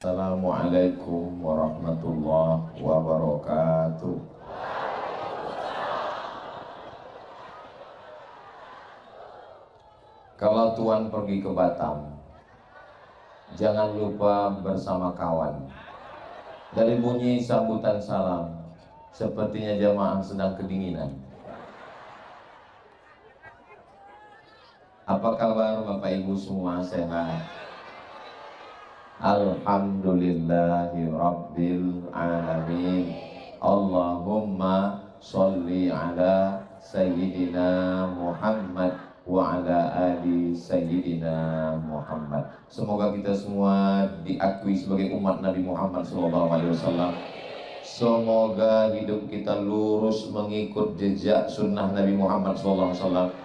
Assalamualaikum warahmatullahi wabarakatuh. Kalau Tuan pergi ke Batam, jangan lupa bersama kawan. Dari bunyi sambutan salam, sepertinya jamaah sedang kedinginan. Apa kabar Bapak Ibu semua, sehat? Alhamdulillahi Rabbil Alamin. Allahumma sholli ala Sayyidina Muhammad wa ala ali Sayyidina Muhammad. Semoga kita semua diakui sebagai umat Nabi Muhammad SAW. Semoga hidup kita lurus mengikut jejak sunnah Nabi Muhammad SAW,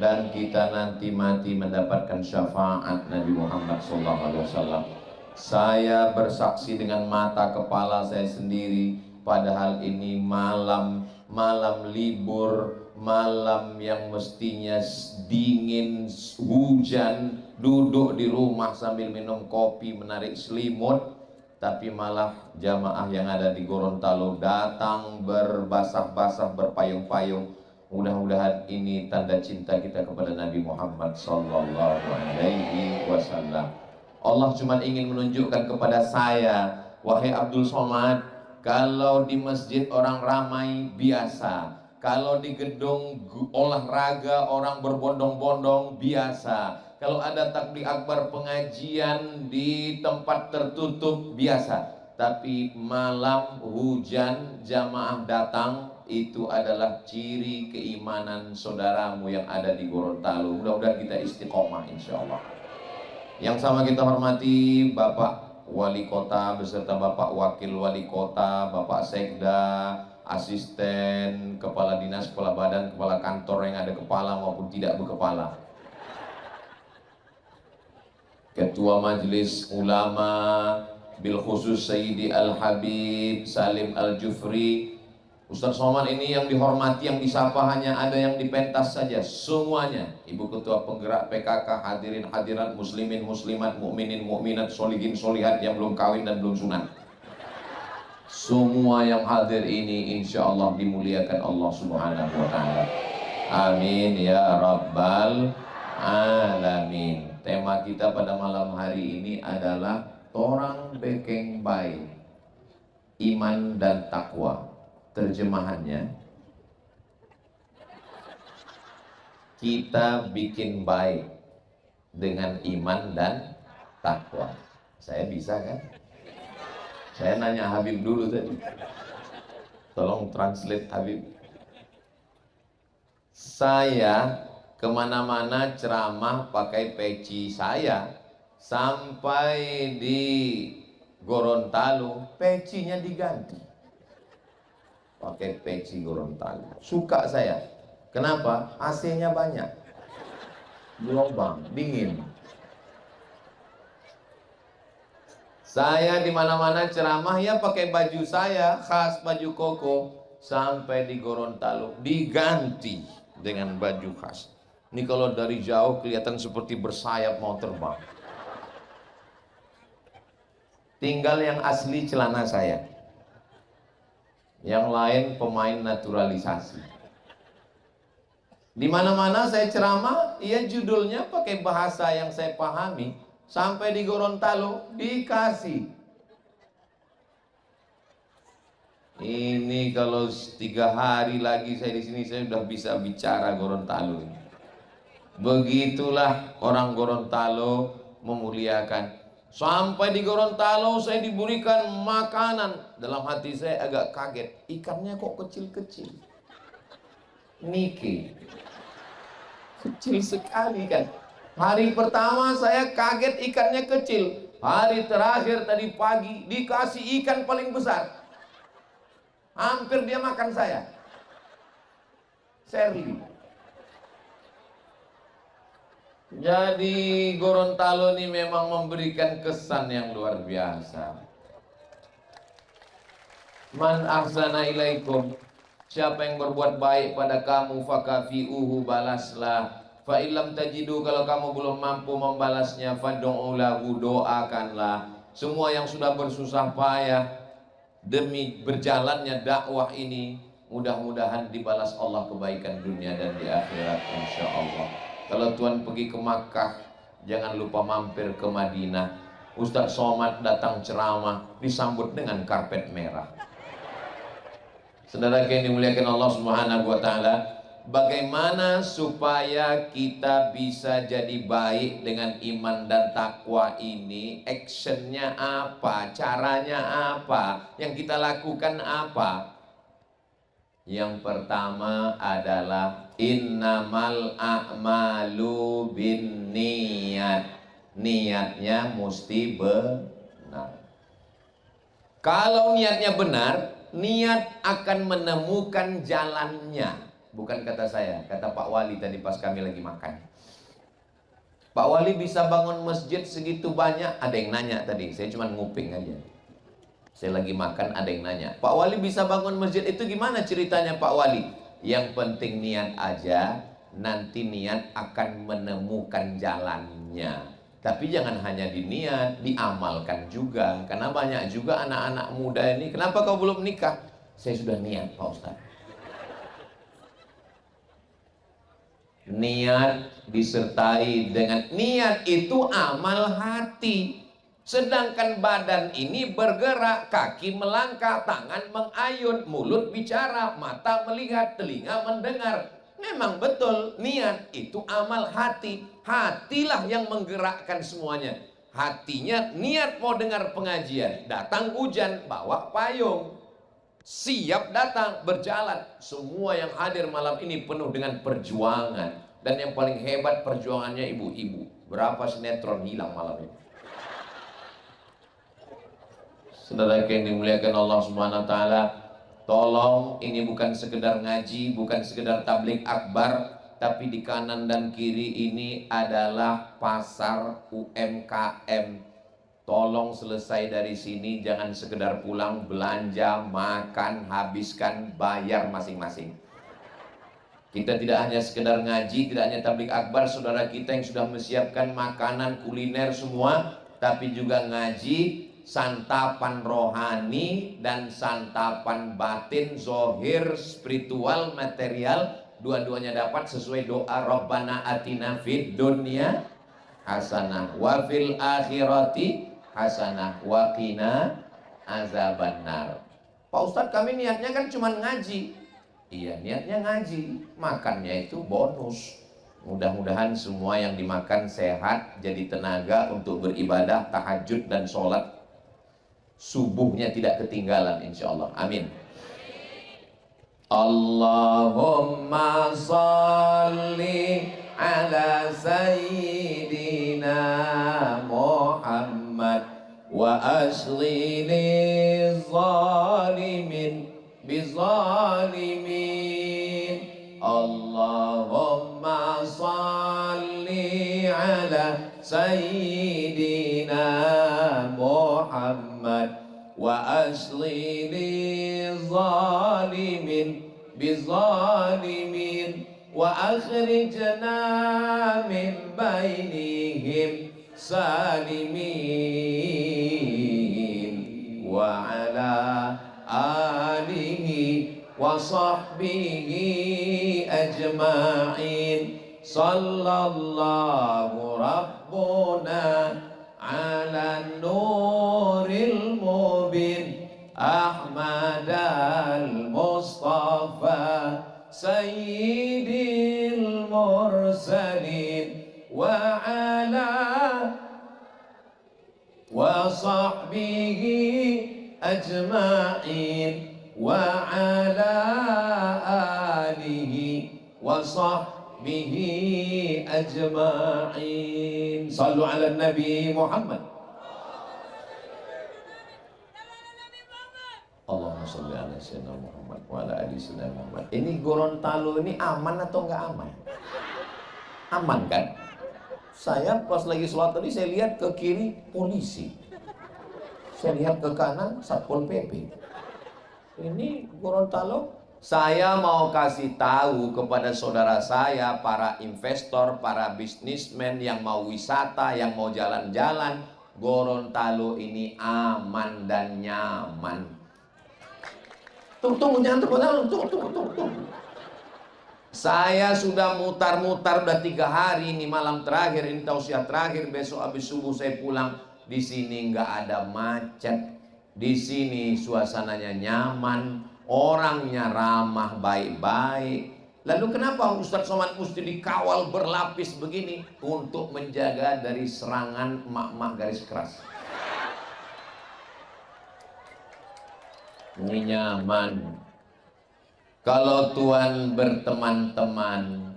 dan kita nanti mati mendapatkan syafaat Nabi Muhammad SAW. Saya bersaksi dengan mata kepala saya sendiri, padahal ini malam libur, malam yang mestinya dingin, hujan, duduk di rumah sambil minum kopi, menarik selimut, tapi malah jamaah yang ada di Gorontalo datang berbasah-basah, berpayung-payung. Mudah-mudahan ini tanda cinta kita kepada Nabi Muhammad SAW. Allah cuma ingin menunjukkan kepada saya, wahai Abdul Somad, kalau di masjid orang ramai biasa, kalau di gedung olahraga orang berbondong-bondong biasa, kalau ada takbir akbar pengajian di tempat tertutup biasa, tapi malam hujan jamaah datang, itu adalah ciri keimanan saudaramu yang ada di Gorontalo. Mudah-mudahan kita istiqomah insyaallah. Yang sama kita hormati Bapak Wali Kota beserta Bapak Wakil Wali Kota, Bapak Sekda, asisten, kepala dinas, kepala badan, kepala kantor yang ada kepala maupun tidak berkepala, Ketua Majelis Ulama bil khusus Sayyidi Al-Habib Salim Al-Jufri. Ustaz Somad ini yang dihormati, yang disapa hanya ada yang dipentas saja semuanya. Ibu Ketua Penggerak PKK, hadirin hadirat, muslimin muslimat, mukminin mukminat, solihin solihat yang belum kawin dan belum sunat, semua yang hadir ini insya Allah dimuliakan Allah Subhanahu wa Ta'ala. Amin ya Rabbal Alamin. Tema kita pada malam hari ini adalah Torang Bekeng Baik, Iman dan Takwa. Terjemahannya, kita bikin baik dengan iman dan takwa. Saya bisa kan? Saya nanya Habib dulu tadi, tolong translate Habib. Saya kemana-mana ceramah pakai peci saya, sampai di Gorontalo pecinya diganti pakai peci Gorontalo. Suka saya. Kenapa? AC-nya banyak, gelombang, dingin. Saya di mana-mana ceramah ya pakai baju saya khas, baju koko, sampai di Gorontalo diganti dengan baju khas. Ini kalau dari jauh kelihatan seperti bersayap mau terbang. Tinggal yang asli celana saya. Yang lain pemain naturalisasi. Di mana-mana saya ceramah, ya judulnya pakai bahasa yang saya pahami. Sampai di Gorontalo dikasih. Ini kalau 3 hari lagi saya di sini, saya sudah bisa bicara Gorontalo. Begitulah orang Gorontalo memuliakan. Sampai di Gorontalo saya diberikan makanan. Dalam hati saya agak kaget, ikannya kok kecil-kecil, nike, kecil sekali kan. Hari pertama saya kaget ikannya kecil. Hari terakhir tadi pagi dikasih ikan paling besar, hampir dia makan saya. Seri. Jadi Gorontalo ini memang memberikan kesan yang luar biasa. Man ahsana ilaikum, siapa yang berbuat baik pada kamu, fakafi'uhu, balaslah. Fa illam tajidu, kalau kamu belum mampu membalasnya, fad'u lahu, doakanlah. semua yang sudah bersusah payah demi berjalannya dakwah ini, mudah-mudahan dibalas Allah kebaikan dunia dan di akhirat insya Allah. Kalau Tuhan pergi ke Makkah, jangan lupa mampir ke Madinah. Ustadz Somad datang ceramah disambut dengan karpet merah. Saudara yang dimuliakan Allah Subhanahu wa taala, bagaimana supaya kita bisa jadi baik dengan iman dan takwa ini? Actionnya apa? Caranya apa? Yang kita lakukan apa? Yang pertama adalah innamal a'malu binniyat. Niatnya mesti benar. Kalau niatnya benar, niat akan menemukan jalannya. Bukan kata saya, kata Pak Wali tadi pas kami lagi makan. Pak Wali bisa bangun masjid segitu banyak. Ada yang nanya tadi, saya cuma nguping aja. Saya lagi makan, ada yang nanya, Pak Wali bisa bangun masjid itu gimana ceritanya Pak Wali? Yang penting niat aja, nanti niat akan menemukan jalannya. Tapi jangan hanya diniat, diamalkan juga. Karena banyak juga anak-anak muda ini, kenapa kau belum nikah? Saya sudah niat Pak Ustadz. Niat disertai dengan niat itu amal hati. Sedangkan badan ini bergerak, kaki melangkah, tangan mengayun, mulut bicara, mata melihat, telinga mendengar. Memang betul, niat itu amal hati. Hatilah yang menggerakkan semuanya. Hatinya niat mau dengar pengajian, datang hujan, bawa payung, siap datang, berjalan. Semua yang hadir malam ini penuh dengan perjuangan. Dan yang paling hebat perjuangannya ibu-ibu. Berapa sinetron hilang malam ini? Saudara yang dimuliakan Allah Subhanahu wa taala, tolong ini bukan sekedar ngaji, bukan sekedar tablik akbar, tapi di kanan dan kiri ini adalah pasar UMKM. Tolong selesai dari sini, jangan sekedar pulang belanja, makan, habiskan, bayar masing-masing. Kita tidak hanya sekedar ngaji, tidak hanya tablik akbar, saudara kita yang sudah menyiapkan makanan, kuliner semua, tapi juga ngaji, santapan rohani dan santapan batin, zohir, spiritual, material, dua-duanya dapat sesuai doa Rabbana atina fid dunya hasanah wa fil akhirati hasanah wa qina azabannar. Pak Ustadz, kami niatnya kan cuma ngaji. Iya, niatnya ngaji, makannya itu bonus. Mudah-mudahan semua yang dimakan sehat, jadi tenaga untuk beribadah, tahajud dan sholat subuhnya tidak ketinggalan insyaallah. Amin. Allahumma salli ala sayyidina Muhammad wa asli zalimin bizalimin. Allahumma salli ala sayyidina Muhammad wa asli zalimin bizalimin wa akhrijna min bainihim salimin wa ala alihi wa sahbihi ajma'in. Sallallahu rabbuna ala nuril mubin Ahmad al-Mustafa sayyidil mursalin wa ala wa sahbihi ajma'in wa ala alihi wa sahbihi ajma'in. Sallu ala Nabi Muhammad. Allahumma sholli ala sayyidina Muhammad wa ala ali sayyidina Muhammad. Ini Gorontalo ini aman atau enggak aman? Aman kan? Saya pas lagi sholat tadi saya lihat ke kiri polisi, saya lihat ke kanan Satpol PP. Ini Gorontalo. Saya mau kasih tahu kepada saudara saya, para investor, para bisnismen yang mau wisata, yang mau jalan-jalan, Gorontalo ini aman dan nyaman. Tunggu, jangan tepuk tangan. Tunggu. Saya sudah mutar-mutar udah 3 hari ini, malam terakhir ini tausiah terakhir, besok habis subuh saya pulang. Di sini nggak ada macet. Di sini suasananya nyaman, orangnya ramah, baik-baik. Lalu kenapa Ustadz Somad mesti dikawal berlapis begini? Untuk menjaga dari serangan emak-emak garis keras. Ini nyaman. Kalau Tuhan berteman-teman,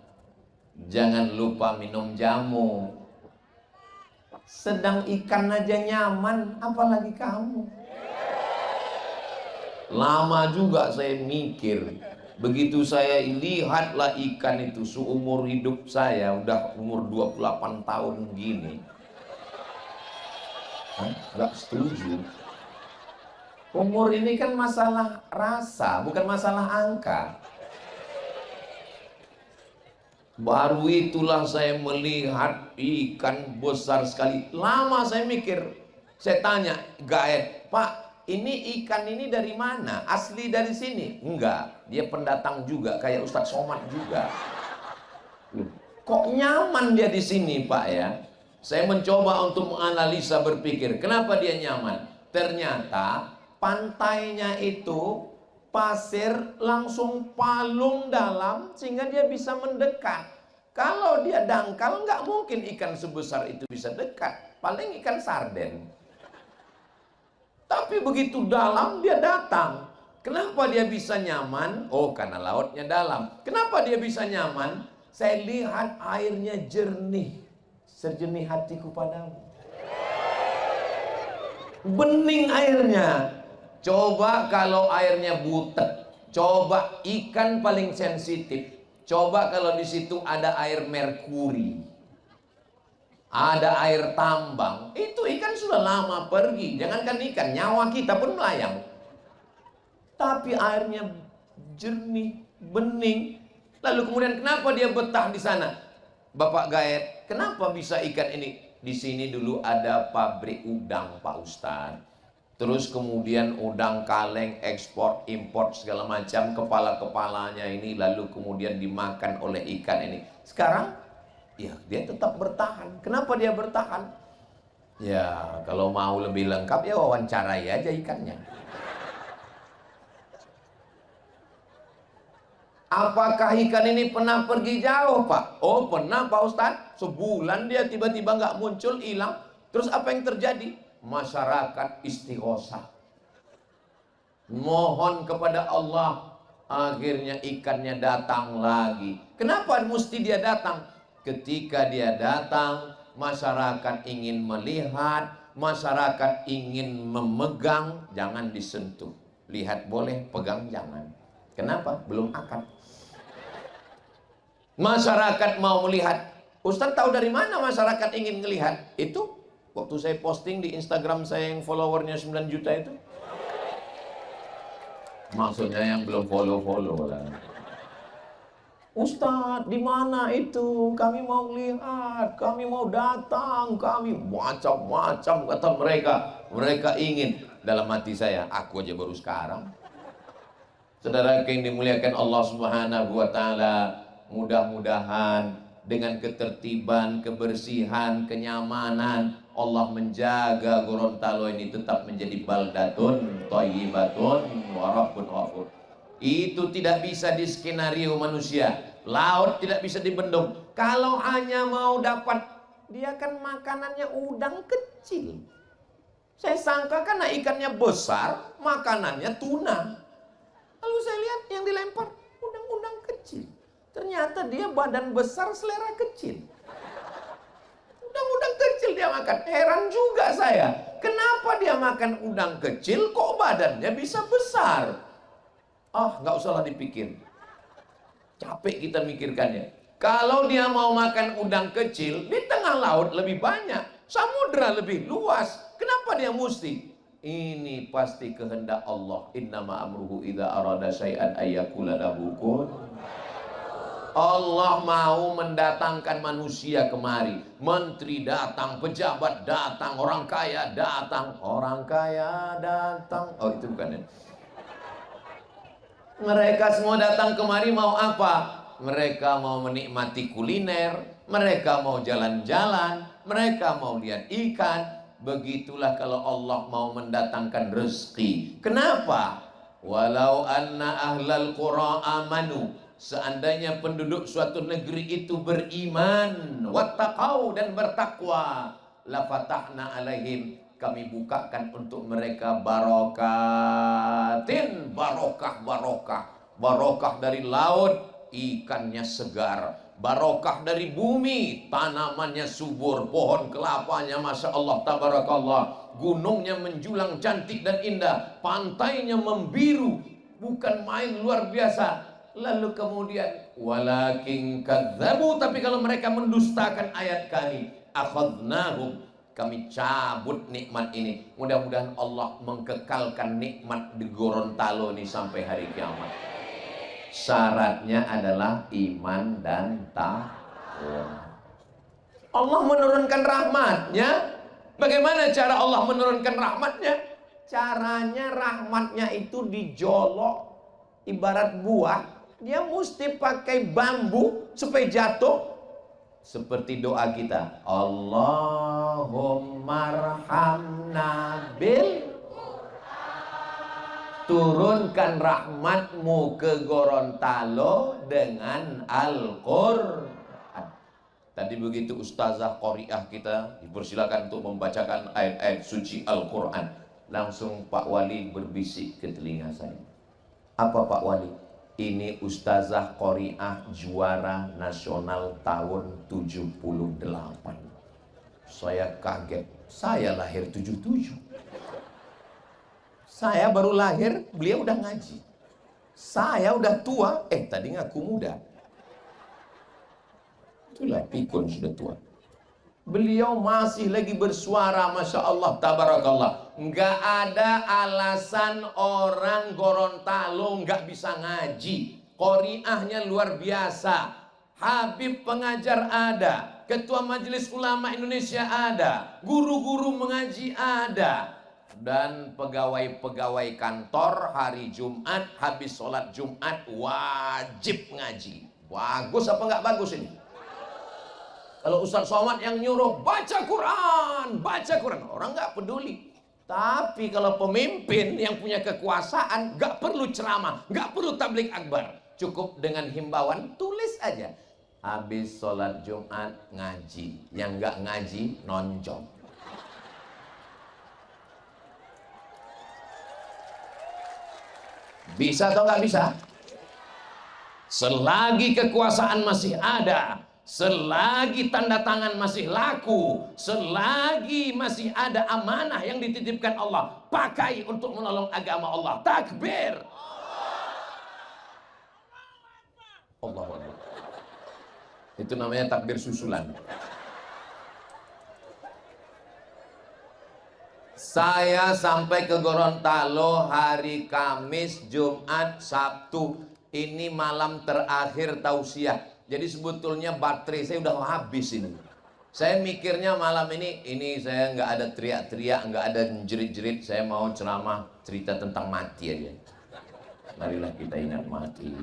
jangan lupa minum jamu. Sedang ikan aja nyaman, apalagi kamu. Lama juga saya mikir. Begitu saya lihatlah ikan itu, seumur hidup saya, udah umur 28 tahun gini. Gak setuju. Umur ini kan masalah rasa, bukan masalah angka. Baru itulah saya melihat ikan besar sekali. Lama saya mikir. Saya tanya guide, Pak, ini ikan ini dari mana? Asli dari sini? Enggak, dia pendatang juga, kayak Ustadz Somad juga. Kok nyaman dia di sini, Pak ya? Saya mencoba untuk menganalisa, berpikir, kenapa dia nyaman? Ternyata pantainya itu pasir langsung palung dalam sehingga dia bisa mendekat. Kalau dia dangkal nggak mungkin ikan sebesar itu bisa dekat, paling ikan sarden. Tapi begitu dalam dia datang. Kenapa dia bisa nyaman? Oh, karena lautnya dalam. Kenapa dia bisa nyaman? Saya lihat airnya jernih, sejernih hatiku padamu. Bening airnya. Coba kalau airnya butek, coba ikan paling sensitif. Coba kalau di situ ada air merkuri, ada air tambang, itu ikan sudah lama pergi. Jangankan ikan, nyawa kita pun melayang. Tapi airnya jernih, bening. Lalu kemudian kenapa dia betah di sana? Bapak Gaet, kenapa bisa ikan ini? Di sini dulu ada pabrik udang, Pak Ustadz. Terus kemudian udang kaleng, ekspor, import segala macam, kepala-kepalanya ini lalu kemudian dimakan oleh ikan ini. Sekarang, ya dia tetap bertahan. Kenapa dia bertahan? Ya, kalau mau lebih lengkap ya wawancarai aja ikannya. Apakah ikan ini pernah pergi jauh, Pak? Oh, pernah, Pak Ustadz. Sebulan dia tiba-tiba nggak muncul, hilang. Terus apa yang terjadi? Masyarakat istighosah, mohon kepada Allah, akhirnya ikannya datang lagi. Kenapa mesti dia datang? Ketika dia datang, masyarakat ingin melihat, masyarakat ingin memegang, jangan disentuh. Lihat boleh, pegang jangan. Kenapa? Belum akad. Masyarakat mau melihat. Ustadz tahu dari mana masyarakat ingin melihat? Itu waktu saya posting di Instagram saya yang followernya 9 juta itu. Maksudnya yang belum follow lah. Ustadz, di mana itu? Kami mau lihat, kami mau datang, kami macam-macam kata mereka. Mereka ingin. Dalam hati saya, aku aja baru sekarang. Saudara yang dimuliakan Allah Subhanahu wa taala, mudah-mudahan dengan ketertiban, kebersihan, kenyamanan, Allah menjaga Gorontalo ini tetap menjadi baldatun thayyibatun wa rabbun ghafur. Itu tidak bisa di skenario manusia. Laut tidak bisa dibendung. Kalau hanya mau dapat, dia kan makanannya udang kecil. Saya sangka karena ikannya besar, makanannya tuna. Lalu saya lihat yang dilempar udang-udang kecil. Ternyata dia badan besar, selera kecil. Udang-udang kecil dia makan. Heran juga saya. Kenapa dia makan udang kecil kok badannya bisa besar? Nggak usahlah dipikir. Capek kita mikirkannya. Kalau dia mau makan udang kecil, di tengah laut lebih banyak. Samudra lebih luas. Kenapa dia mesti? Ini pasti kehendak Allah. Innama amruhu idza arada syai'an ayyakula lahu kun. Allah mau mendatangkan manusia kemari. Menteri datang, pejabat datang, orang kaya datang. Orang kaya datang. Oh, itu bukan ya? Mereka semua datang kemari mau apa? Mereka mau menikmati kuliner, mereka mau jalan-jalan, mereka mau lihat ikan. Begitulah kalau Allah mau mendatangkan rezeki. Kenapa? Walau anna ahlal qura amanu, seandainya penduduk suatu negeri itu beriman, wattaqau, dan bertakwa, la fatahna alaihim, kami bukakan untuk mereka barokatin, barokah, barokah dari laut, ikannya segar, barokah dari bumi, tanamannya subur, pohon kelapanya masya Allah tabarakallah, gunungnya menjulang cantik dan indah, pantainya membiru, bukan main, luar biasa. Lalu kemudian walakin kadzabu, tapi kalau mereka mendustakan ayat kami, akhadnahum, kami cabut nikmat ini. Mudah-mudahan Allah mengkekalkan nikmat di Gorontalo ini sampai hari kiamat. Syaratnya adalah iman dan takwa. Allah menurunkan rahmatnya. Bagaimana cara Allah menurunkan rahmatnya? Caranya rahmatnya itu dijolok. Ibarat buah, dia mesti pakai bambu supaya jatuh. Seperti doa kita, Allahummarhamna bil, turunkan rahmatmu ke Gorontalo dengan Al-Quran. Tadi begitu ustazah qoriah kita dipersilakan untuk membacakan ayat-ayat suci Al-Quran, langsung Pak Wali berbisik ke telinga saya. Apa Pak Wali? Ini ustazah qoriah juara nasional tahun 78. Saya kaget, saya lahir 77. Saya baru lahir, beliau udah ngaji. Saya udah tua, tadi ngaku muda. Itulah pikun sudah tua. Beliau masih lagi bersuara, masya Allah tabarakallah. Nggak ada alasan orang Gorontalo nggak bisa ngaji. Qoriahnya luar biasa. Habib pengajar ada, Ketua Majelis Ulama Indonesia ada, guru-guru mengaji ada, dan pegawai-pegawai kantor hari Jumat habis sholat Jumat wajib ngaji. Bagus apa nggak bagus ini? Kalau Ustaz Somad yang nyuruh baca Quran, orang nggak peduli. Tapi kalau pemimpin yang punya kekuasaan, nggak perlu ceramah, nggak perlu tabligh akbar, cukup dengan himbauan, tulis aja. Habis sholat Jumat ngaji, yang nggak ngaji nonjok. Bisa atau nggak bisa? Selagi kekuasaan masih ada, selagi tanda tangan masih laku, selagi masih ada amanah yang dititipkan Allah, pakai untuk menolong agama Allah. Takbir. Allahu Akbar. Itu namanya takbir susulan. Saya sampai ke Gorontalo hari Kamis, Jumat, Sabtu. Ini malam terakhir tausiah. Jadi sebetulnya baterai saya udah habis ini. Saya mikirnya malam ini saya nggak ada teriak-teriak, nggak ada jerit-jerit. Saya mau ceramah cerita tentang mati aja. Marilah kita ingat mati.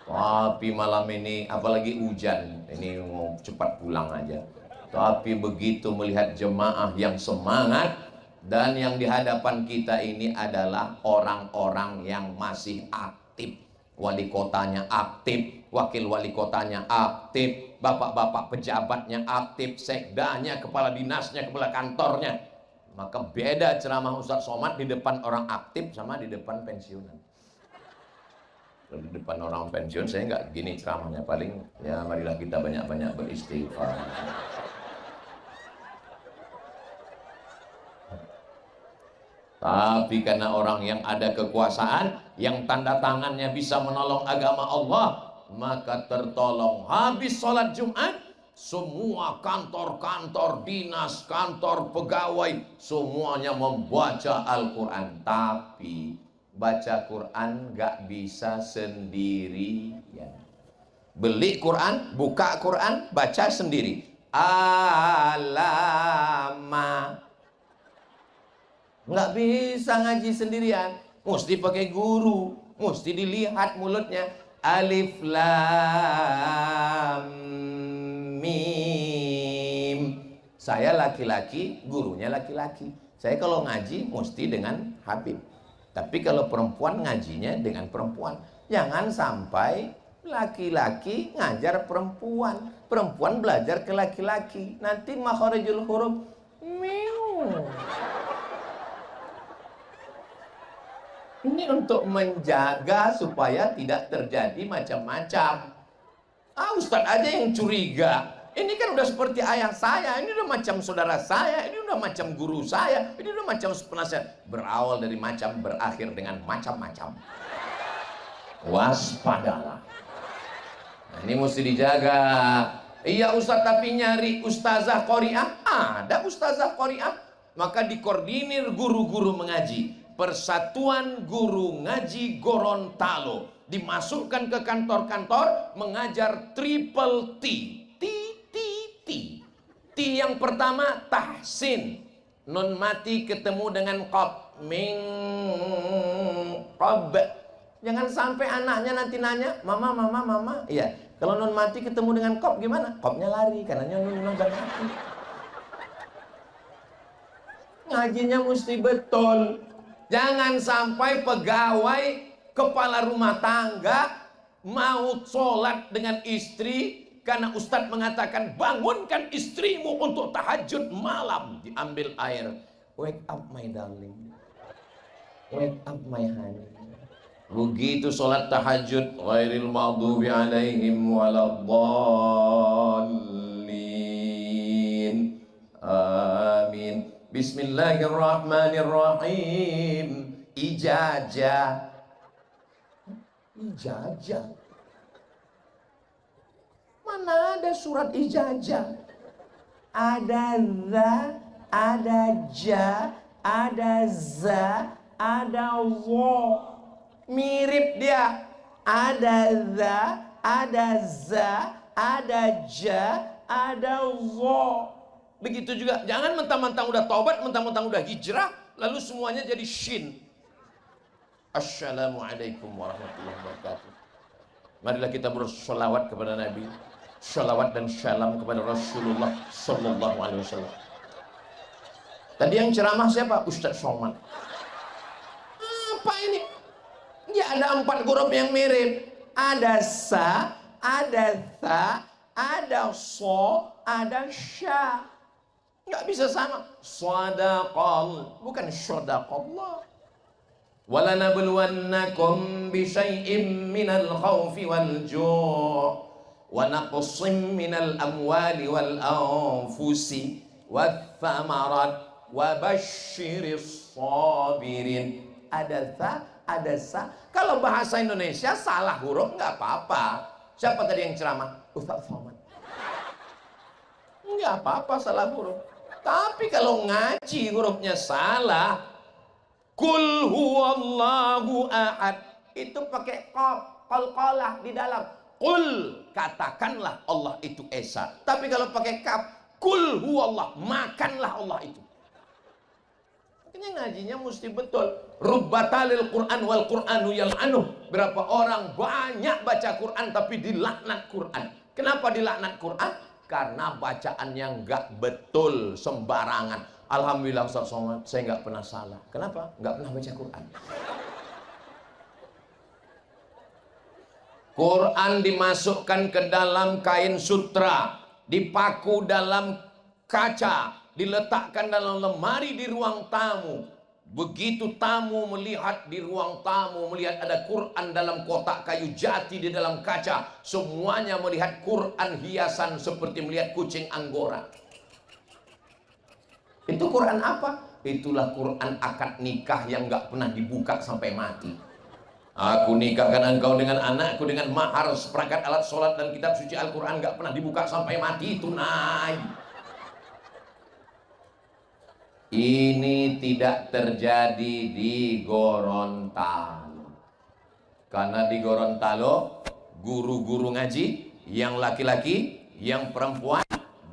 Tapi malam ini, apalagi hujan, ini mau cepat pulang aja. Tapi begitu melihat jemaah yang semangat, dan yang di hadapan kita ini adalah orang-orang yang masih aktif. Wali kotanya aktif, wakil wali kotanya aktif, bapak-bapak pejabatnya aktif, sekdanya, kepala dinasnya, kepala kantornya. Maka beda ceramah Ustaz Somad di depan orang aktif sama di depan pensiunan. Kalau di depan orang pensiun saya nggak gini ceramahnya, paling ya marilah kita banyak-banyak beristighfar. Tapi karena orang yang ada kekuasaan, yang tanda tangannya bisa menolong agama Allah, maka tertolong. Habis sholat Jumat, semua kantor-kantor dinas, kantor pegawai, semuanya membaca Al-Quran. Tapi baca Quran gak bisa sendirian. Beli Quran, buka Quran, baca sendiri. Alama. Nggak bisa ngaji sendirian, mesti pakai guru, mesti dilihat mulutnya. Alif lam mim. Saya laki-laki, gurunya laki-laki. Saya kalau ngaji mesti dengan Habib. Tapi kalau perempuan ngajinya dengan perempuan. Jangan sampai laki-laki ngajar perempuan, perempuan belajar ke laki-laki. Nanti makharijul huruf miu. Ini untuk menjaga supaya tidak terjadi macam-macam. Ustadz aja yang curiga. Ini kan udah seperti ayah saya, ini udah macam saudara saya, ini udah macam guru saya, ini udah macam penasihat. Berawal dari macam, berakhir dengan macam-macam. Waspadalah. Nah, ini mesti dijaga. Iya Ustadz, tapi nyari ustazah Qori'ah. Ada ustazah Qori'ah. Maka dikoordinir guru-guru mengaji. Persatuan Guru Ngaji Gorontalo dimasukkan ke kantor-kantor mengajar triple T. T yang pertama tahsin, nun mati ketemu dengan qab, ming qab. Jangan sampai anaknya nanti nanya, mama. Iya, kalau nun mati ketemu dengan qab gimana? Qabnya lari, karenanya nun udah mati. Ngajinya mesti betul. Jangan sampai pegawai kepala rumah tangga mau sholat dengan istri karena Ustadz mengatakan bangunkan istrimu untuk tahajud malam. Diambil air, wake up my darling, wake up my honey. Begitu sholat tahajud, ghairil maghdubi alaihim waladdallin. Amin. Bismillahirrahmanirrahim. Ijajah. Mana ada surat ijajah? Ada za, ada ja, ada za, ada wo. Mirip dia. Ada za, ada za, ada ja, ada wo. Begitu juga, jangan mentang-mentang udah taubat, mentang-mentang udah hijrah, lalu semuanya jadi shin. Assalamualaikum warahmatullahi wabarakatuh. Marilah kita bersolawat kepada Nabi, salawat dan salam kepada Rasulullah Sallallahu Alaihi Wasallam. Tadi yang ceramah siapa? Ustadz Somad. Apa ini? Ya ada 4 huruf yang mirip. Ada sa, ada tha, ada so, ada sya. Nggak bisa sama. Shadaqal, bukan syadaqallah. Walanabluwannakum bisyai'im minal khawfi wal ju' wa naqsim minal amwali wal anfusi wath thamarat wa basyiris sabirin. Ada tha, ada sa. Kalau bahasa Indonesia salah huruf nggak apa-apa. Siapa tadi yang ceramah? Ustaz Somad. Nggak apa-apa salah huruf. Tapi kalau ngaji hurufnya salah, kul huwallahu ahad, itu pakai qalqalah di dalam. Kul, katakanlah Allah itu esa. Tapi kalau pakai kaf, kul huwallah, makanlah Allah itu. Makanya ngajinya mesti betul. Rubbatalil Quran wal Quranu yal'anuh. Berapa orang banyak baca Quran tapi dilaknat Quran. Kenapa dilaknat Quran? Karena bacaan yang nggak betul, sembarangan. Alhamdulillah Ustaz Somad, saya nggak pernah salah. Kenapa? Nggak pernah baca Quran. Quran dimasukkan ke dalam kain sutra, dipaku dalam kaca, diletakkan dalam lemari di ruang tamu. Begitu tamu melihat di ruang tamu, melihat ada Quran dalam kotak kayu jati di dalam kaca, semuanya melihat Quran hiasan seperti melihat kucing Anggora. Itu Quran apa? Itulah Quran akad nikah yang gak pernah dibuka sampai mati. Aku nikahkan engkau dengan anakku dengan mahar, seperangkat alat sholat dan kitab suci Al-Quran, gak pernah dibuka sampai mati. Itu naik. Ini tidak terjadi di Gorontalo. Karena di Gorontalo guru-guru ngaji yang laki-laki, yang perempuan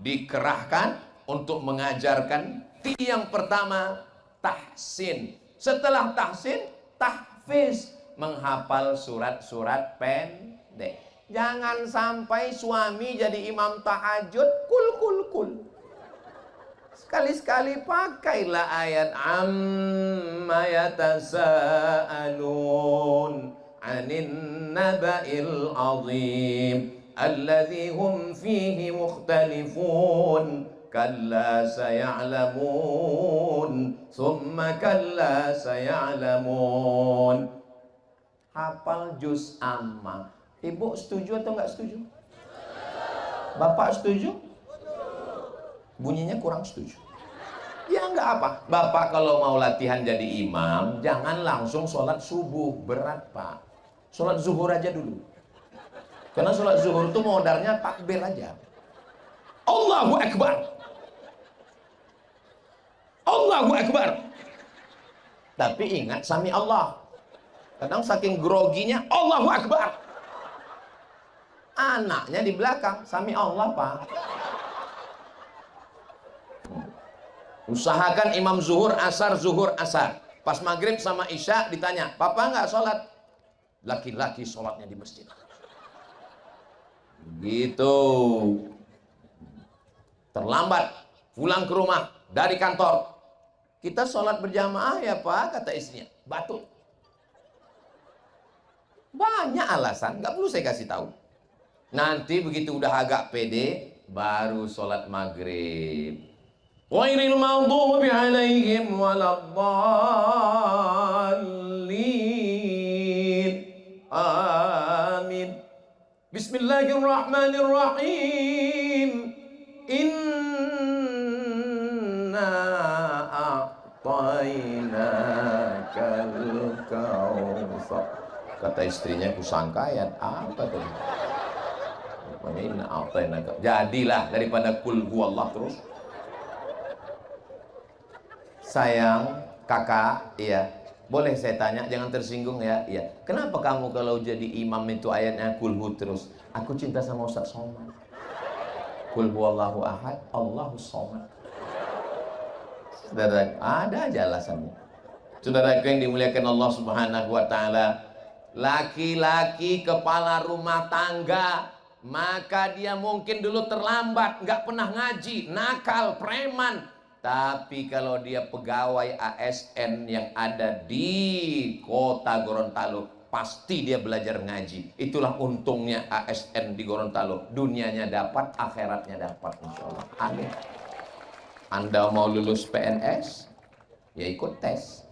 dikerahkan untuk mengajarkan. Yang pertama tahsin, setelah tahsin tahfiz, menghafal surat-surat pendek. Jangan sampai suami jadi imam tahajud kul. Sekali-sekali pakailah ayat amma yatasaalun 'anin naba'il 'azim alladzi hum fihi mukhtalifun kalla saya'lamun thumma kalla saya'lamun. Hafal juz amma. Ibu setuju atau enggak setuju? Bapak setuju? Bunyinya kurang setuju. Ya enggak apa. Bapak kalau mau latihan jadi imam, jangan langsung sholat subuh, berat Pak. Sholat zuhur aja dulu. Karena sholat zuhur itu modalnya takbir aja. Allahu Akbar, Allahu Akbar. Tapi ingat sami Allah. Kadang saking groginya Allahu Akbar, anaknya di belakang sami Allah Pak. Usahakan imam zuhur asar, zuhur asar. Pas maghrib sama isya ditanya, papa nggak sholat? Laki-laki sholatnya di masjid. Gitu. Terlambat pulang ke rumah dari kantor, kita sholat berjamaah ya Pak, kata istrinya. Batuk. Banyak alasan, nggak perlu saya kasih tahu. Nanti begitu udah agak pede, baru sholat maghrib. Ghairil maghdubi alaihim waladdallin. Amin. Bismillahirrahmanirrahim. Inna a'tainakal kautsar. Kata istrinya, kusangka ayat apa tuh? Inna a'tainakal. Jadilah daripada kul huwallah terus. Sayang, kakak, iya. Boleh saya tanya, jangan tersinggung ya. Iya. Kenapa kamu kalau jadi imam itu ayatnya kulhu terus? Aku cinta sama Ustaz Somad. Kul huwallahu ahad, Allahus somad. Saudara, ada aja alasannya. Saudaraku yang dimuliakan Allah Subhanahu wa taala, laki-laki kepala rumah tangga, maka dia mungkin dulu terlambat, nggak pernah ngaji, nakal, preman. Tapi kalau dia pegawai ASN yang ada di kota Gorontalo, pasti dia belajar ngaji. Itulah untungnya ASN di Gorontalo. Dunianya dapat, akhiratnya dapat, insya Allah. Amin. Anda mau lulus PNS, ya ikut tes.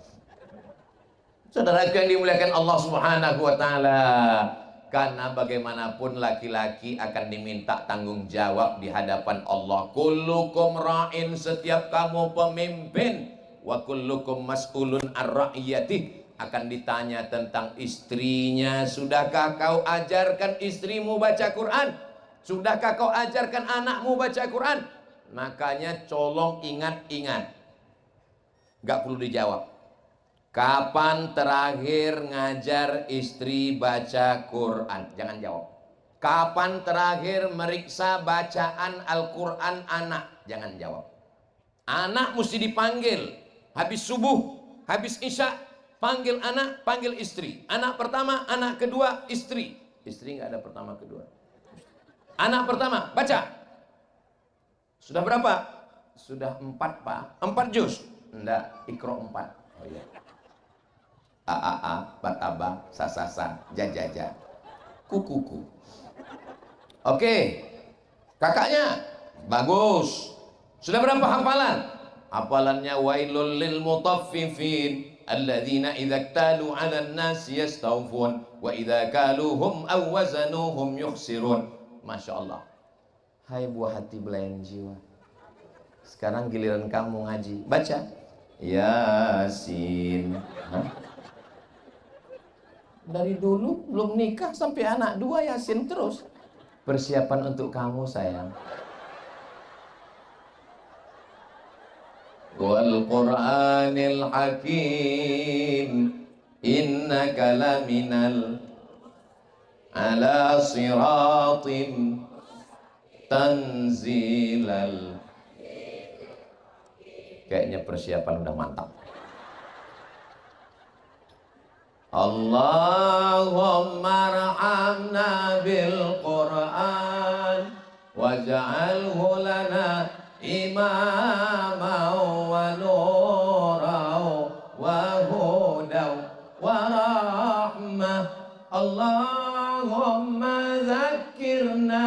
Saudara yang dimuliakan Allah Subhanahu wa taala, karena bagaimanapun laki-laki akan diminta tanggung jawab di hadapan Allah. Kullukum ra'in, setiap kamu pemimpin, wa kullukum mas'ulun ar-ra'iyatih, akan ditanya tentang istrinya. Sudahkah kau ajarkan istrimu baca Quran? Sudahkah kau ajarkan anakmu baca Quran? Makanya colong ingat-ingat, gak perlu dijawab. Kapan terakhir ngajar istri baca Quran? Jangan jawab. Kapan terakhir meriksa bacaan Al-Quran anak? Jangan jawab. Anak mesti dipanggil. Habis subuh, habis isya, panggil anak, panggil istri. Anak pertama, anak kedua, istri. Istri nggak ada pertama kedua. Anak pertama, baca. Sudah berapa? Sudah 4 Pak. 4 juz? Enggak, Iqra 4. Oh iya. A, bataba, sasasa, jajaja, kukuku. Oke, kakaknya bagus. Sudah berapa hafalan? Hafalannya wailul lil mutaffifin alladzina idza iktalu 'alan nasi yastawfun wa idza kaluhum aw wazanuhum yukhsirun. Masya Allah. Hai buah hati belayan jiwa, sekarang giliran kamu ngaji. Baca Yasin. Dari dulu belum nikah sampai anak 2 Yasin terus. Persiapan untuk kamu sayang. Wal Qur'anil Hakim innaka laminal. ala siratim tanzilal. Kayaknya persiapan udah mantap. Allahumma arhamna bil Qur'an waj'alhu lana imaman wa nuran wa hudan wa rahmah. Allahumma zakkirna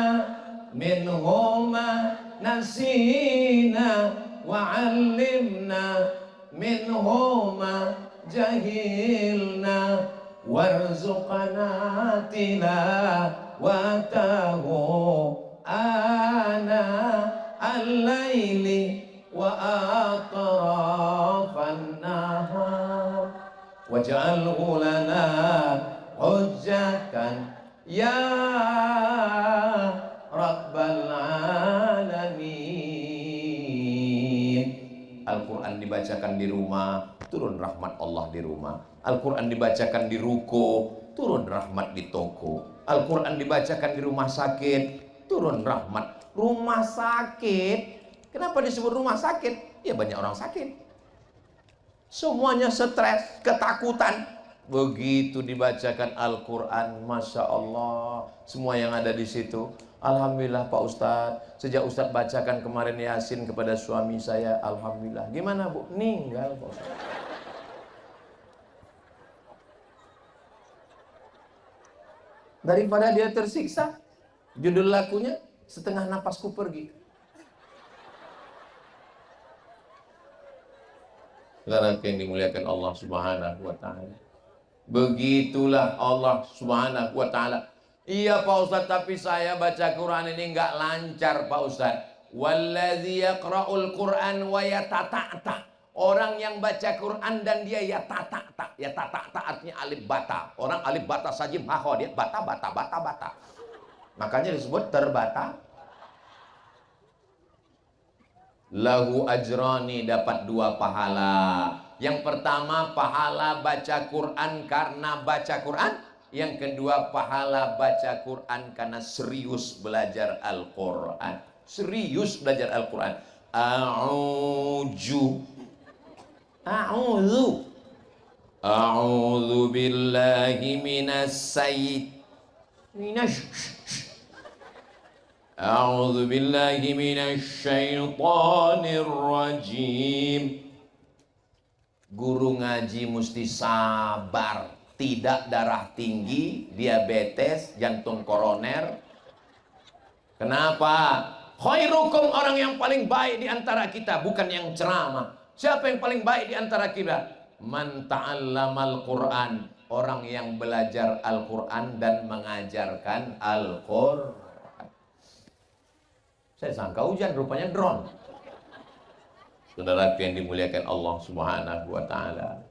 minhu ma nasina wa 'allimna minhu ma jahilna warzuqna tilawatahu ana al-laili wa atrafan nahar waj'alhu lana hujjatan ya rabbal alamin. Al-Quran dibacakan di rumah, turun rahmat Allah di rumah. Al-Quran dibacakan di ruko, turun rahmat di toko. Al-Quran dibacakan di rumah sakit, turun rahmat. Rumah sakit, kenapa disebut rumah sakit? Ya banyak orang sakit, semuanya stres, ketakutan. Begitu dibacakan Al-Quran, Masya Allah, semua yang ada di situ. Alhamdulillah Pak Ustadz, sejak Ustadz bacakan kemarin Yasin kepada suami saya, Alhamdulillah. Gimana Bu? Ninggal Pak Ustadz. Daripada dia tersiksa, judul lagunya Setengah Napasku Pergi. Saudara yang dimuliakan Allah Subhanahu wa Ta'ala, begitulah Allah Subhanahu wa Ta'ala. Iya Pak Ustadz, tapi saya baca Quran ini nggak lancar Pak Ustadz. Wallazi yaqra'ul Quran wa yatata'ta. Orang yang baca Quran dan dia yatata'ta. Yatata'ta artinya alif bata. Orang alif bata sajim haho, dia bata. Makanya disebut terbata. Lahu ajrani, dapat 2 pahala. Yang pertama pahala baca Quran karena baca Quran. Yang kedua pahala baca Quran karena serius belajar Al-Quran. Serius belajar Al-Quran. A'udzu billahi A'udzu billahi minasyaitonir rajim. Guru ngaji mesti sabar. Tidak darah tinggi, diabetes, jantung koroner. Kenapa? Khairukum, orang yang paling baik di antara kita, bukan yang ceramah. Siapa yang paling baik di antara kita? Man ta'allamal Qur'an, orang yang belajar Al-Quran dan mengajarkan Al-Quran. Saya sangka hujan, rupanya drone. Saudara yang dimuliakan Allah Subhanahu wa Ta'ala,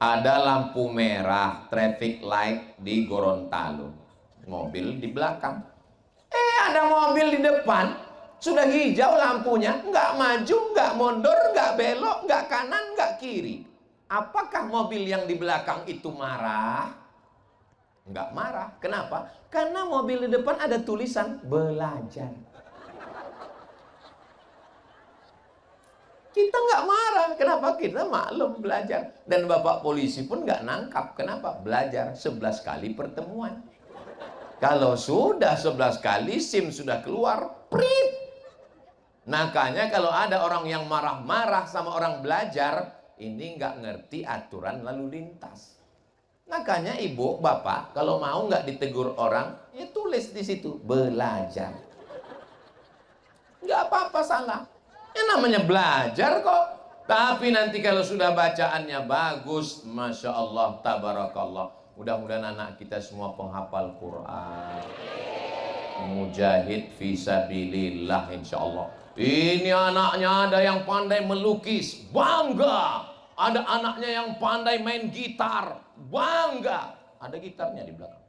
ada lampu merah traffic light di Gorontalo, mobil di belakang. Ada mobil di depan, sudah hijau lampunya, nggak maju, nggak mundur, nggak belok, nggak kanan, nggak kiri. Apakah mobil yang di belakang itu marah? Nggak marah. Kenapa? Karena mobil di depan ada tulisan belajar. Kita nggak marah. Kenapa? Kita maklum belajar. Dan Bapak polisi pun nggak nangkap. Kenapa? Belajar 11 kali pertemuan. Kalau sudah 11 kali SIM sudah keluar, prit. Makanya kalau ada orang yang marah-marah sama orang belajar, ini nggak ngerti aturan lalu lintas. Makanya ibu, bapak, kalau mau nggak ditegur orang, ya tulis di situ belajar. Nggak apa-apa salah. Yang namanya belajar kok. Tapi nanti kalau sudah bacaannya bagus, Masya Allah, Tabarakallah. Mudah-mudahan anak kita semua penghafal Quran, mujahid fisabilillah, insya Allah. Ini anaknya ada yang pandai melukis, bangga. Ada anaknya yang pandai main gitar, bangga. Ada gitarnya di belakang.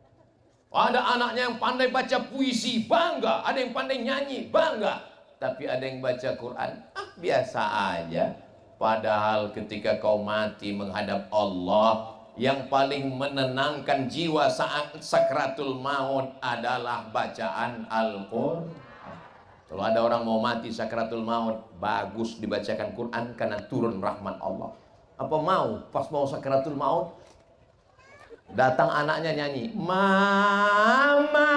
Ada anaknya yang pandai baca puisi, bangga. Ada yang pandai nyanyi, bangga. Tapi ada yang baca Quran, biasa aja. Padahal ketika kau mati menghadap Allah, Yang paling menenangkan jiwa saat sakratul maut adalah bacaan Al-Quran. Kalau ada orang mau mati sakratul maut, bagus dibacakan Quran karena turun rahmat Allah. Apa mau pas mau sakratul maut datang anaknya nyanyi, "Mama."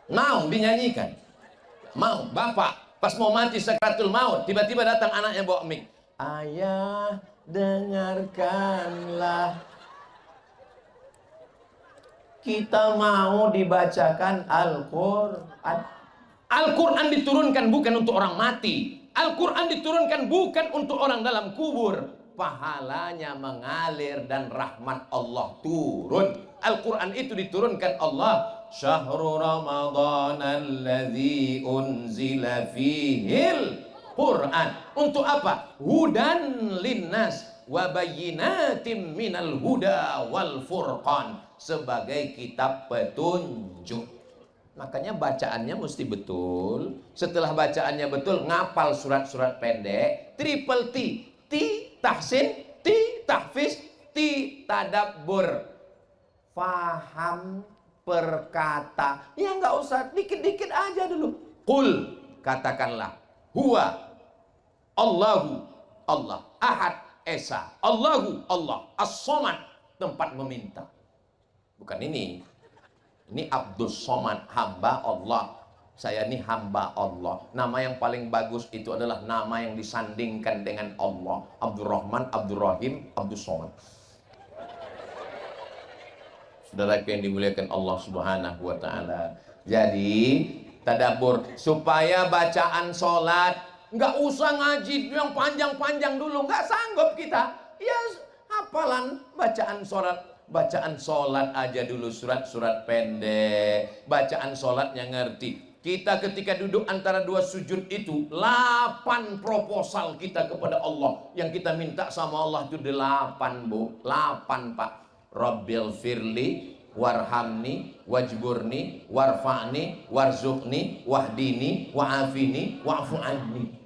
Mau dinyanyikan? Mau? Bapak pas mau mati sakratul maut, tiba-tiba datang anaknya bawa mic. "Ayah, dengarkanlah. Kita mau dibacakan Al-Quran." Al-Quran diturunkan bukan untuk orang mati. Al-Quran diturunkan bukan untuk orang dalam kubur. Pahalanya mengalir dan rahmat Allah turun. Al-Quran itu diturunkan Allah. Syahrul Ramadan alladzi unzila fihil Quran. Untuk apa? Hudan linnas wa bayyinatim minal huda wal furqan. Sebagai kitab petunjuk. Makanya bacaannya mesti betul. Setelah bacaannya betul, ngapal surat-surat pendek. Triple T. T tahsin, T tahfiz, T tadabbur. Faham perkata. Ya nggak usah, dikit-dikit aja dulu. Qul, katakanlah. Huwa Allahu Allah. Ahad Esa. Allahu Allah. As-Somad, tempat meminta. Bukan ini. Ini Abdus Somad, hamba Allah. Saya ini hamba Allah. Nama yang paling bagus itu adalah nama yang disandingkan dengan Allah. Abdurrahman, Abdurrahim, Abdus Somad. Saudara yang dimuliakan Allah Subhanahu wa Ta'ala. Jadi, tadabbur supaya bacaan sholat nggak usah ngaji yang panjang-panjang dulu, nggak sanggup kita. Ya, hafalan bacaan sholat aja dulu, surat-surat pendek. Bacaan sholatnya ngerti. Kita ketika duduk antara dua sujud itu 8 proposal kita kepada Allah. Yang kita minta sama Allah itu 8, Bu. 8, Pak. Rabbil firli warhamni wajburni warfa'ni warzuqni wahdini wa'afini wa'fu anni.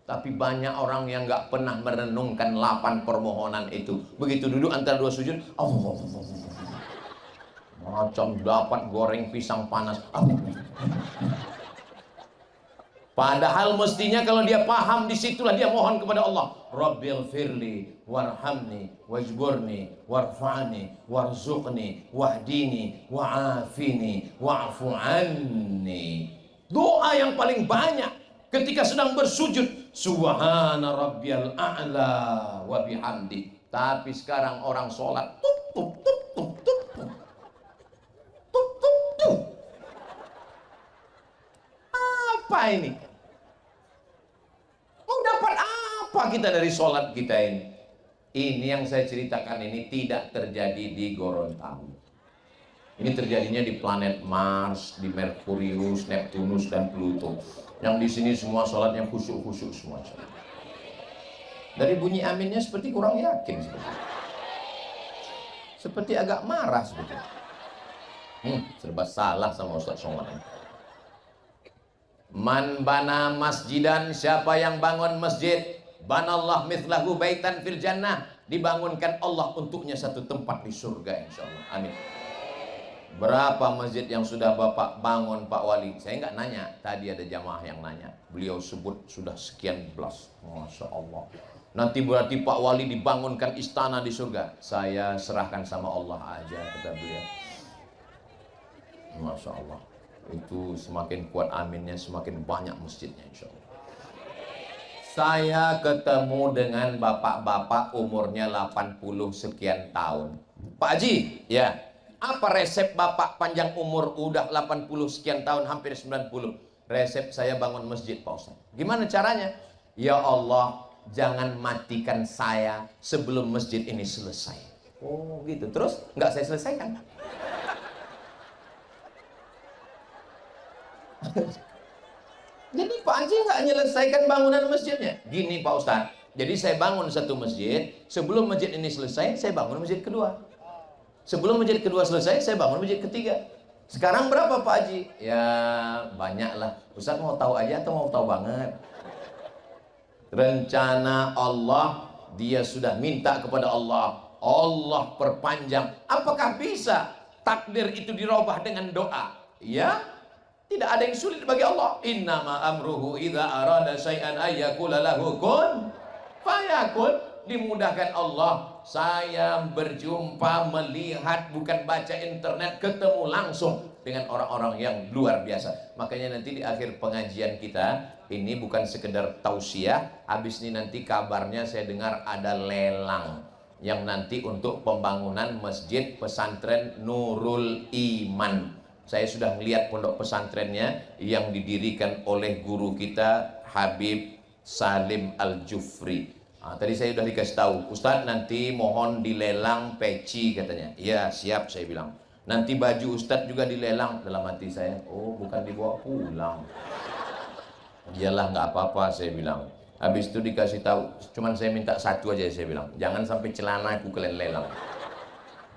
Tapi banyak orang yang nggak pernah merenungkan 8 permohonan itu. Begitu duduk antara dua sujud, Allah, macam dapat goreng pisang panas. Padahal mestinya kalau dia paham, disitulah dia mohon kepada Allah. Rabbil firli warhamni wajburni warfa'ni warzuqni wahdini wa'afini wa'fu anni. Doa yang paling banyak ketika sedang bersujud, subhana rabbiyal a'la wa bihamdi. Tapi sekarang orang sholat tup tup tup tup tup tup tup tup tup. Apa ini? Mau dapat apa kita dari sholat kita ini? Ini yang saya ceritakan ini tidak terjadi di Gorontalo. Ini terjadinya di planet Mars, di Merkurius, Neptunus, dan Pluto. Yang di sini semua sholatnya khusyuk-khusyuk semua. Dari bunyi aminnya seperti kurang yakin. Seperti agak marah seperti. Serba salah sama Ustaz Somad. Man bana masjidan, siapa yang bangun masjid, banallah mithlahu baitan fil jannah, dibangunkan Allah untuknya satu tempat di surga insyaallah. Amin. Berapa masjid yang sudah Bapak bangun Pak Wali? Saya nggak nanya, tadi ada jamaah yang nanya. Beliau sebut sudah sekian belas. Masya Allah. Nanti berarti Pak Wali dibangunkan istana di surga. Saya serahkan sama Allah aja, kata beliau. Masya Allah. Itu semakin kuat aminnya, semakin banyak masjidnya insya Allah. Saya ketemu dengan bapak-bapak umurnya 80 sekian tahun. Pak Haji, ya, apa resep bapak panjang umur udah 80 sekian tahun, hampir 90? Resep saya bangun masjid Pak Ustaz. Gimana caranya? Ya Allah, jangan matikan saya sebelum masjid ini selesai. Oh gitu, terus nggak saya selesaikan. Jadi Pak Haji nggak menyelesaikan bangunan masjidnya. Gini Pak Ustadz, jadi saya bangun satu masjid, sebelum masjid ini selesai, saya bangun masjid kedua. Sebelum masjid kedua selesai, saya bangun masjid ketiga. Sekarang berapa Pak Haji? Ya banyak lah. Ustadz mau tahu aja atau mau tahu banget? Rencana Allah, dia sudah minta kepada Allah, Allah perpanjang. Apakah bisa takdir itu dirubah dengan doa? Ya, tidak ada yang sulit bagi Allah. Innama amruhu idza arada syai'an ayyakula lahu kun fayakun. Dimudahkan Allah. Saya berjumpa, melihat, bukan baca internet, ketemu langsung dengan orang-orang yang luar biasa. Makanya nanti di akhir pengajian kita ini bukan sekedar tausiah, habis ini nanti kabarnya saya dengar ada lelang yang nanti untuk pembangunan masjid pesantren Nurul Iman. Saya sudah melihat pondok pesantrennya yang didirikan oleh guru kita Habib Salim Al-Jufri. Tadi saya sudah dikasih tahu, Ustadz nanti mohon dilelang peci katanya. Iya siap, saya bilang. Nanti baju Ustadz juga dilelang. Dalam hati saya, oh bukan dibawa pulang. Iyalah nggak apa-apa, saya bilang. Habis itu dikasih tahu, cuman saya minta satu aja, saya bilang. Jangan sampai celana aku kalian lelang.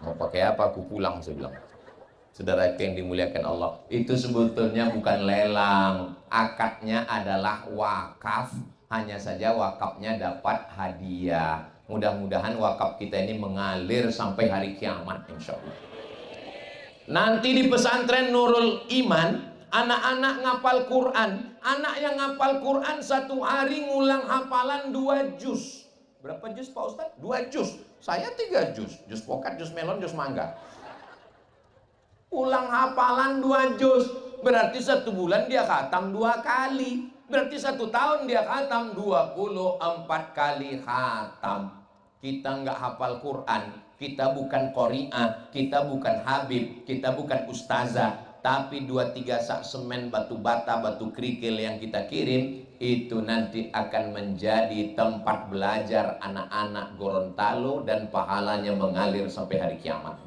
Mau pakai apa aku pulang, saya bilang. Saudara yang dimuliakan Allah, itu sebetulnya bukan lelang, akadnya adalah wakaf. Hanya saja wakafnya dapat hadiah. Mudah-mudahan wakaf kita ini mengalir sampai hari kiamat insya Allah. Nanti di pesantren Nurul Iman, anak-anak ngapal Quran. Anak yang ngapal Quran satu hari ngulang hafalan 2 juz. Berapa juz Pak Ustadz? 2 juz. Saya 3 juz. Juz pokat, juz melon, juz mangga. Ulang hafalan 2 juz. Berarti 1 bulan dia khatam 2 kali. Berarti 1 tahun dia khatam 24 kali khatam. Kita nggak hafal Quran, kita bukan qori'ah, kita bukan habib, kita bukan ustazah, tapi 2-3 sak semen, batu bata, batu kerikil yang kita kirim itu nanti akan menjadi tempat belajar anak-anak Gorontalo dan pahalanya mengalir sampai hari kiamat.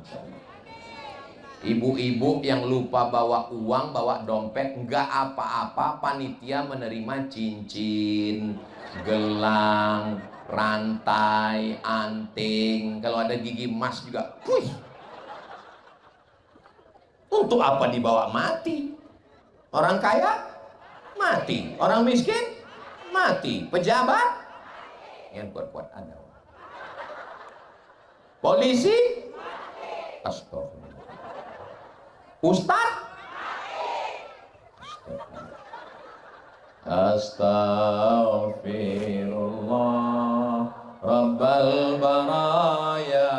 Ibu-ibu yang lupa bawa uang, bawa dompet, nggak apa-apa, panitia menerima cincin, gelang, rantai, anting, kalau ada gigi emas juga. Wih. Untuk apa dibawa? Mati. Orang kaya mati, orang miskin mati, pejabat yang kuat-kuat ada. Polisi astagfirullah. Ustaz astaghfirullah rabbal baraya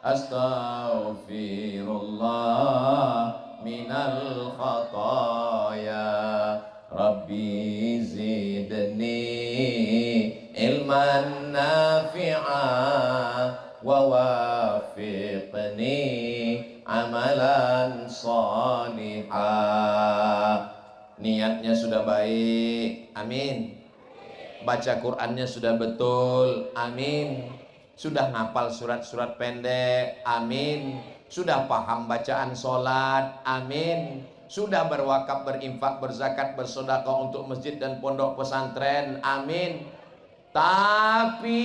astaghfirullah minal khataya rabbi zidni ilman nafi'a wa wafiqni amalan salihah. Niatnya sudah baik, amin. Baca Qurannya sudah betul, amin. Sudah ngapal surat-surat pendek, amin. Sudah paham bacaan sholat, amin. Sudah berwakaf, berinfak, berzakat, bersedekah untuk masjid dan pondok pesantren, amin. Tapi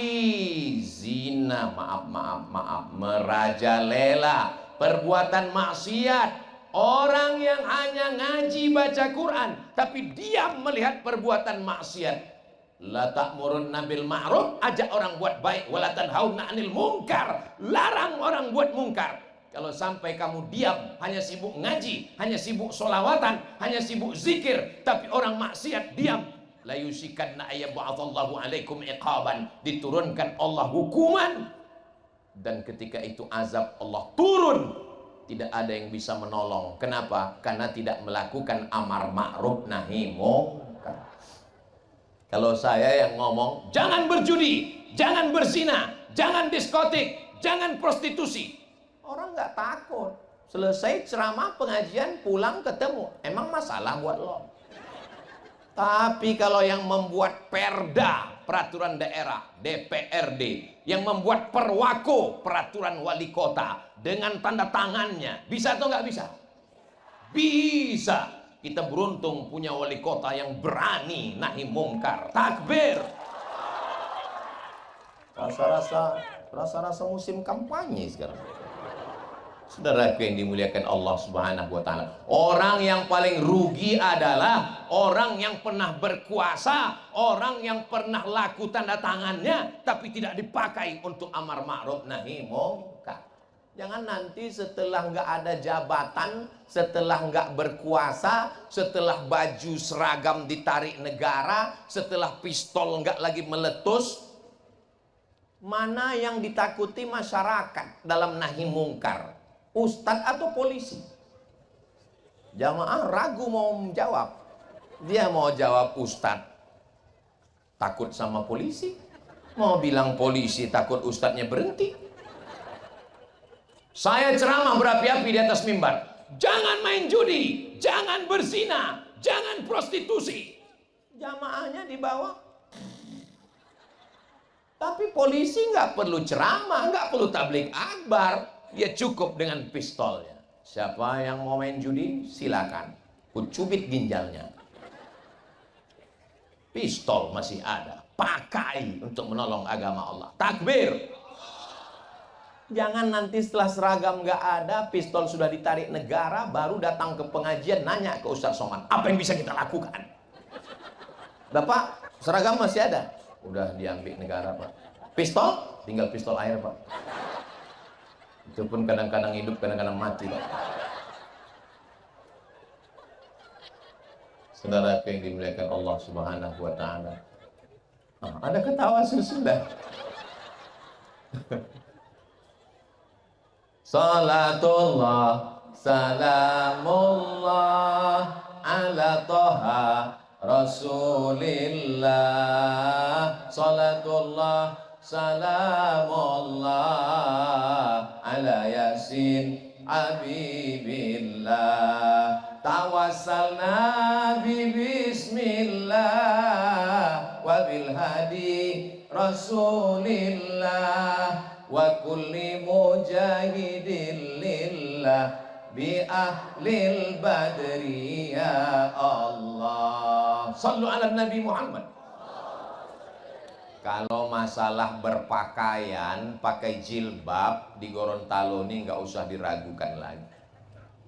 zina, maaf, merajalela, perbuatan maksiat, orang yang hanya ngaji baca Quran tapi diam melihat perbuatan maksiat. La ta'murunna bil ma'ruf, ajak orang buat baik, wala tanhauna 'anil munkar, larang orang buat mungkar. Kalau sampai kamu diam, hanya sibuk ngaji, hanya sibuk sholawatan, hanya sibuk zikir, tapi orang maksiat diam, la yusikanna ayyab'atsallahu 'alaikum iqaban, diturunkan Allah hukuman, dan ketika itu azab Allah turun, tidak ada yang bisa menolong. Kenapa? Karena tidak melakukan amar ma'ruf nahi munkar. Kalau saya yang ngomong jangan berjudi, jangan berzina, jangan diskotik, jangan prostitusi, orang nggak takut. Selesai ceramah pengajian pulang ketemu, emang masalah buat lo. Tapi kalau yang membuat perda, peraturan daerah, DPRD, yang membuat perwako, peraturan wali kota, dengan tanda tangannya, bisa atau nggak bisa? Bisa. Kita beruntung punya wali kota yang berani nahi mungkar. Takbir. Rasa-rasa musim kampanye sekarang. Saudaraku yang dimuliakan Allah Subhanahu wa taala, orang yang paling rugi adalah orang yang pernah berkuasa, orang yang pernah laku tanda tangannya tapi tidak dipakai untuk amar ma'ruf nahi munkar. Jangan nanti setelah nggak ada jabatan, setelah nggak berkuasa, setelah baju seragam ditarik negara, setelah pistol nggak lagi meletus, mana yang ditakuti masyarakat dalam nahi mungkar? Ustadz atau polisi? Jamaah ragu mau menjawab. Dia mau jawab ustadz, takut sama polisi. Mau bilang polisi, takut ustadznya berhenti. Saya ceramah berapi-api di atas mimbar. Jangan main judi, jangan berzina, jangan prostitusi. Jamaahnya di bawah. Tapi polisi nggak perlu ceramah, nggak perlu tablik akbar. Dia cukup dengan pistolnya. Siapa yang mau main judi, silakan. Ku cubit ginjalnya. Pistol masih ada. Pakai untuk menolong agama Allah. Takbir. Jangan nanti setelah seragam nggak ada, pistol sudah ditarik negara, baru datang ke pengajian nanya ke Ustaz Somad, apa yang bisa kita lakukan? Bapak, seragam masih ada? Udah diambil negara, Pak. Pistol? Tinggal pistol air, Pak. Itu pun kadang-kadang hidup, kadang-kadang mati, Pak. Saudara yang dimuliakan Allah Subhanahu wa taala. Ada ketawa sudah. Salatullah salamullah ala toha Rasulillah. Salatullah salamullah ala yasin habibillah. Tawassalna bi bismillah wa bil hadi Rasulillah wa kulli mujahidin lillah bi ahlil badri ya Allah. Sallu ala Nabi Muhammad. Kalau masalah berpakaian, pakai jilbab di Gorontalo ini nggak usah diragukan lagi.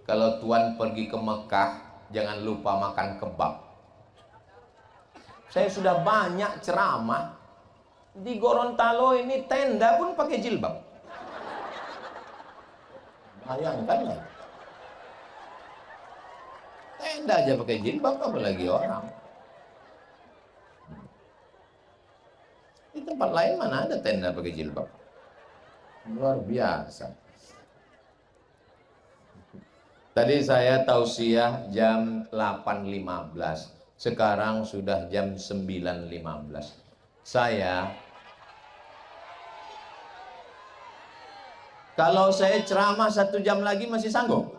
Kalau Tuan pergi ke Mekah, jangan lupa makan kebab. Saya sudah banyak ceramah di Gorontalo ini, tenda pun pakai jilbab. Bayangkan ya. Tenda aja pakai jilbab, apalagi orang. Di tempat lain mana ada tenda pakai jilbab? Luar biasa. Tadi saya tausiah jam 8.15. Sekarang sudah jam 9.15. Kalau saya ceramah 1 jam lagi masih sanggup?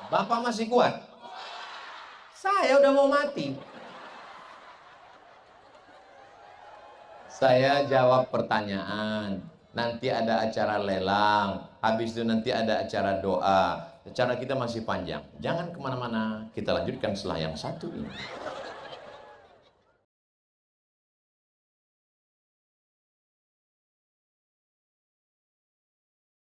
Bapak masih kuat? Saya udah mau mati. Saya jawab pertanyaan, nanti ada acara lelang, habis itu nanti ada acara doa. Acara kita masih panjang. Jangan kemana-mana, kita lanjutkan setelah yang satu ini.